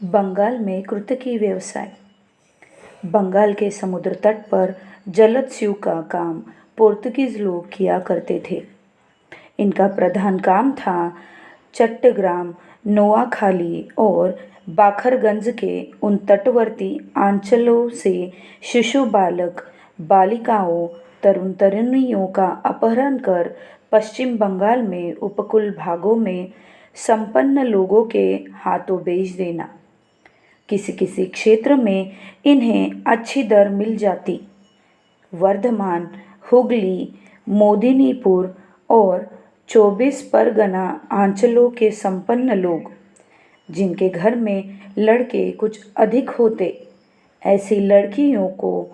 बंगाल में कृतकी व्यवसाय। बंगाल के समुद्र तट पर जलदस्यु का काम पोर्तुगीज लोग किया करते थे। इनका प्रधान काम था चट्टग्राम, नोआखाली और बाखरगंज के उन तटवर्ती अंचलों से शिशु बालक बालिकाओं तरुण तरुणियों का अपहरण कर पश्चिम बंगाल में उपकूल भागों में संपन्न लोगों के हाथों बेच देना। किसी किसी क्षेत्र में इन्हें अच्छी दर मिल जाती। वर्धमान, हुगली, मोदिनीपुर और 24 परगना अंचलों के संपन्न लोग, जिनके घर में लड़के कुछ अधिक होते, ऐसी लड़कियों को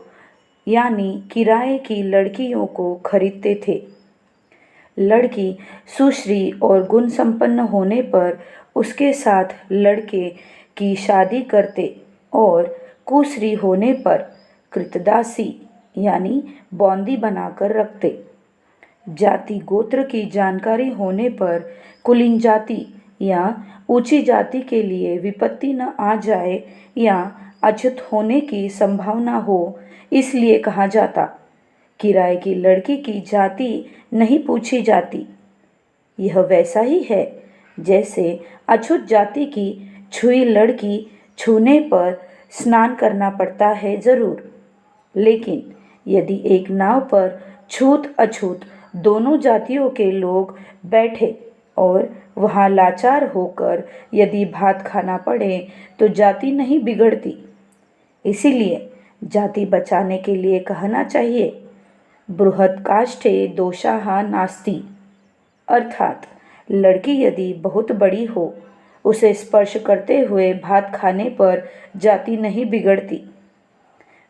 यानी किराए की लड़कियों को खरीदते थे। लड़की सुश्री और गुण संपन्न होने पर उसके साथ लड़के की शादी करते और कुश्री होने पर कृतदासी यानी बौंदी बनाकर रखते। जाति गोत्र की जानकारी होने पर कुलीन जाति या ऊंची जाति के लिए विपत्ति न आ जाए या अछूत होने की संभावना हो, इसलिए कहा जाता, किराए की लड़की की जाति नहीं पूछी जाती। यह वैसा ही है जैसे अछूत जाति की छुई लड़की छूने पर स्नान करना पड़ता है जरूर, लेकिन यदि एक नाव पर छूत अछूत दोनों जातियों के लोग बैठे और वहाँ लाचार होकर यदि भात खाना पड़े तो जाति नहीं बिगड़ती। इसीलिए जाति बचाने के लिए कहना चाहिए, बृहत् काष्ठे दोषाः नास्ति, अर्थात लड़की यदि बहुत बड़ी हो, उसे स्पर्श करते हुए भात खाने पर जाति नहीं बिगड़ती।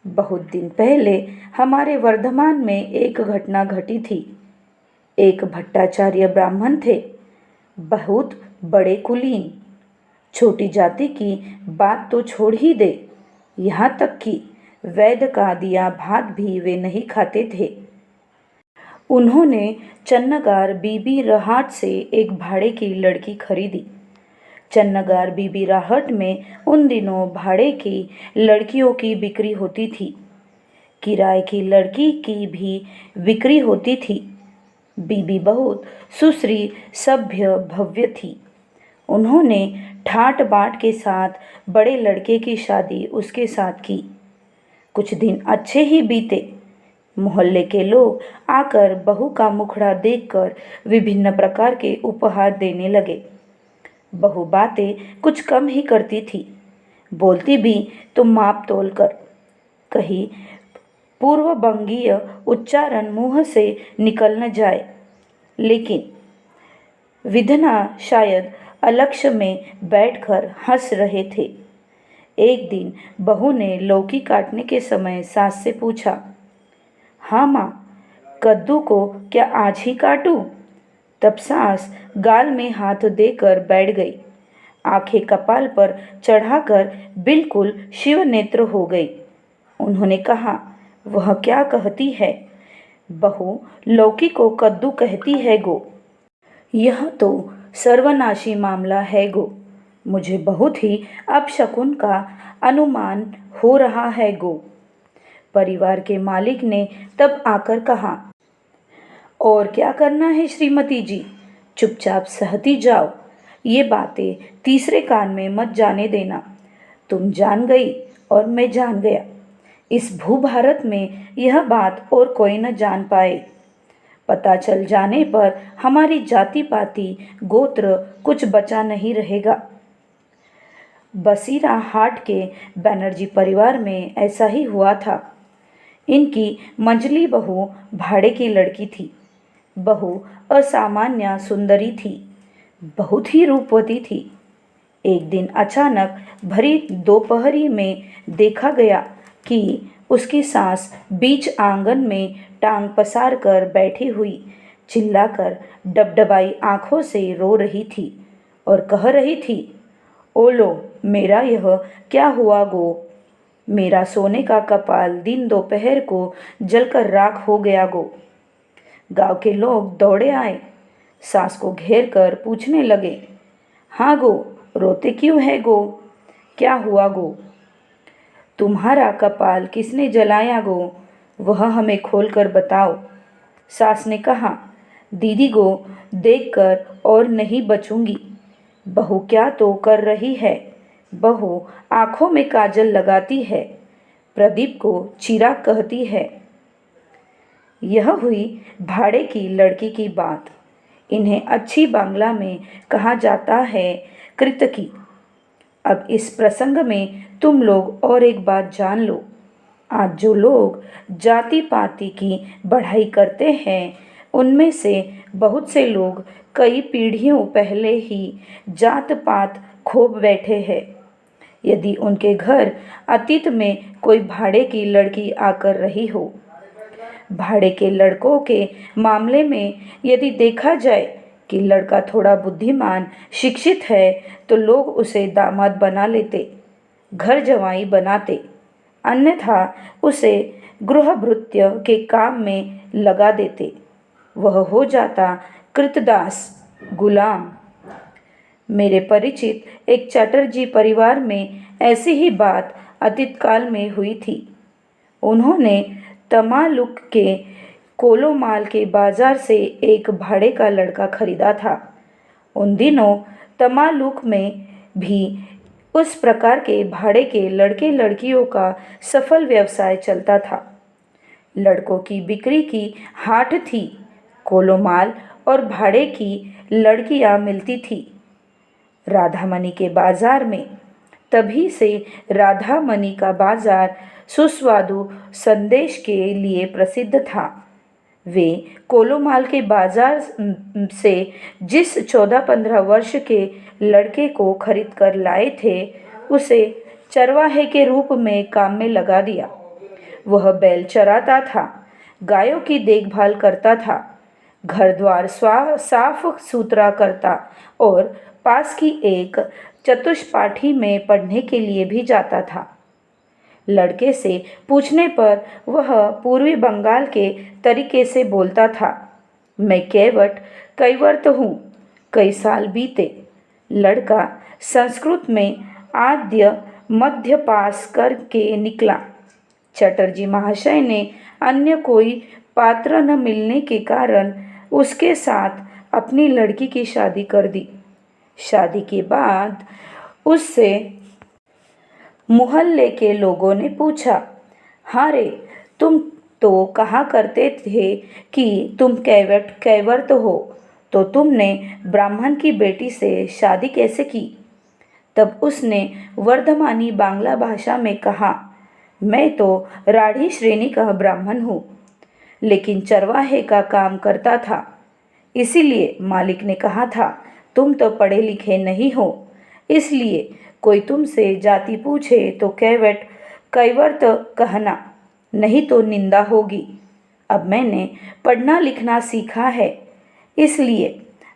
बहुत दिन पहले हमारे वर्धमान में एक घटना घटी थी। एक भट्टाचार्य ब्राह्मण थे, बहुत बड़े कुलीन। छोटी जाति की बात तो छोड़ ही दे, यहाँ तक कि वैद्य का दिया भात भी वे नहीं खाते थे। उन्होंने चन्नगार बीबी राहट से एक भाड़े की लड़की खरीदी। चन्नगार बीबी राहट में उन दिनों भाड़े की लड़कियों की बिक्री होती थी। किराए की लड़की की भी बिक्री होती थी। बीबी बहुत सुश्री, सभ्य, भव्य थी। उन्होंने ठाट बाट के साथ बड़े लड़के की शादी उसके साथ की। कुछ दिन अच्छे ही बीते। मोहल्ले के लोग आकर बहू का मुखड़ा देखकर विभिन्न प्रकार के उपहार देने लगे। बहू बातें कुछ कम ही करती थी, बोलती भी तो माप तोल कर। कहीं पूर्व बंगीय उच्चारण मुंह से निकल न जाए, लेकिन विधना शायद अलक्ष्य में बैठकर हंस रहे थे। एक दिन बहू ने लौकी काटने के समय सास से पूछा, हाँ माँ, कद्दू को क्या आज ही काटूं? तब सास गाल में हाथ देकर बैठ गई, आंखें कपाल पर चढ़ाकर बिल्कुल शिव नेत्र हो गई। उन्होंने कहा, वह क्या कहती है? बहू लौकी को कद्दू कहती है गो। यह तो सर्वनाशी मामला है गो। मुझे बहुत ही अपशकुन का अनुमान हो रहा है गो। परिवार के मालिक ने तब आकर कहा, और क्या करना है श्रीमती जी, चुपचाप सहती जाओ। ये बातें तीसरे कान में मत जाने देना। तुम जान गई और मैं जान गया। इस भूभारत में यह बात और कोई न जान पाए। पता चल जाने पर हमारी जाति पाति गोत्र कुछ बचा नहीं रहेगा। बसीरा हाट के बैनर्जी परिवार में ऐसा ही हुआ था। इनकी मंझली बहू भाड़े की लड़की थी। बहू असामान्य सुंदरी थी, बहुत ही रूपवती थी। एक दिन अचानक भरी दोपहरी में देखा गया कि उसकी सास बीच आंगन में टांग पसार कर बैठी हुई चिल्लाकर डबडबाई आंखों से रो रही थी और कह रही थी, ओलो मेरा यह क्या हुआ गो। मेरा सोने का कपाल दिन दोपहर को जलकर राख हो गया गो। गांव के लोग दौड़े आए, सास को घेर कर पूछने लगे, हाँ गो, रोते क्यों है गो? क्या हुआ गो? तुम्हारा कपाल किसने जलाया गो? वह हमें खोलकर बताओ। सास ने कहा, दीदी को देखकर और नहीं बचूंगी। बहू क्या तो कर रही है? बहू आंखों में काजल लगाती है, प्रदीप को चिराग कहती है। यह हुई भाड़े की लड़की की बात। इन्हें अच्छी बांग्ला में कहा जाता है कृतकी। अब इस प्रसंग में तुम लोग और एक बात जान लो। आज जो लोग जाति पाति की बढ़ाई करते हैं, उनमें से बहुत से लोग कई पीढ़ियों पहले ही जात पात खोप बैठे हैं। यदि उनके घर अतीत में कोई भाड़े की लड़की आकर रही हो, भाड़े के लड़कों के मामले में यदि देखा जाए कि लड़का थोड़ा बुद्धिमान शिक्षित है, तो लोग उसे दामाद बना लेते, घर जवाई बनाते, अन्यथा उसे गृहभृत्य के काम में लगा देते। वह हो जाता कृतदास, गुलाम। मेरे परिचित एक चटर्जी परिवार में ऐसी ही बात अतीत काल में हुई थी। उन्होंने तमालुक के कोलोमाल के बाजार से एक भाड़े का लड़का खरीदा था। उन दिनों तमालुक में भी उस प्रकार के भाड़े के लड़के लड़कियों का सफल व्यवसाय चलता था। लड़कों की बिक्री की हाट थी। कोलोमाल और भाड़े की लड़कियां मिलती थी राधामणि के बाजार में। तभी से राधामणि का बाजार सुस्वादु संदेश के लिए प्रसिद्ध था। वे कोलोमाल के बाजार से जिस 14-15 वर्ष के लड़के को खरीद कर लाए थे, उसे चरवाहे के रूप में काम में लगा दिया। वह बैल चराता था, गायों की देखभाल करता था, घर द्वार साफ सुथरा करता और पास की एक चतुष्पाठी में पढ़ने के लिए भी जाता था। लड़के से पूछने पर वह पूर्वी बंगाल के तरीके से बोलता था, मैं कैवर्त हूँ, कई साल बीते। लड़का संस्कृत में आद्य मध्य पास करके निकला। चटर्जी महाशय ने अन्य कोई पात्र न मिलने के कारण उसके साथ अपनी लड़की की शादी कर दी। शादी के बाद उससे मोहल्ले के लोगों ने पूछा, हाँ रे, तुम तो कहा करते थे कि तुम कैवर्त हो, तो तुमने ब्राह्मण की बेटी से शादी कैसे की? तब उसने वर्धमानी बांग्ला भाषा में कहा, मैं तो राढ़ी श्रेणी का ब्राह्मण हूँ, लेकिन चरवाहे का काम करता था। इसीलिए मालिक ने कहा था, तुम तो पढ़े लिखे नहीं हो, इसलिए कोई तुमसे जाति पूछे तो कैवर्त कहना, नहीं तो निंदा होगी। अब मैंने पढ़ना लिखना सीखा है, इसलिए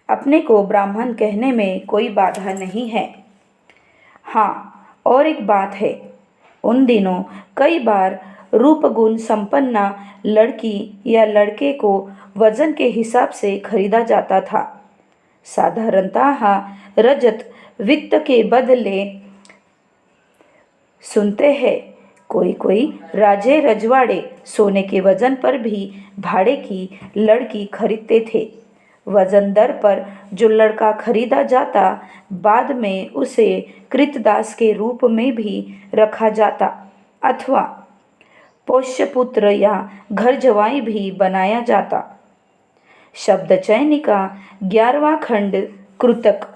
अपने को ब्राह्मण कहने में कोई बाधा नहीं है। हाँ, और एक बात है, उन दिनों कई बार रूप गुण संपन्ना लड़की या लड़के को वजन के हिसाब से खरीदा जाता था। साधारणतः रजत वित्त के बदले सुनते हैं। कोई कोई राजे रजवाड़े सोने के वजन पर भी भाड़े की लड़की खरीदते थे। वजन दर पर जो लड़का खरीदा जाता, बाद में उसे कृतदास के रूप में भी रखा जाता अथवा पोष्यपुत्र या घर जवाई भी बनाया जाता। शब्द चयनी का 11वां खंड कृतक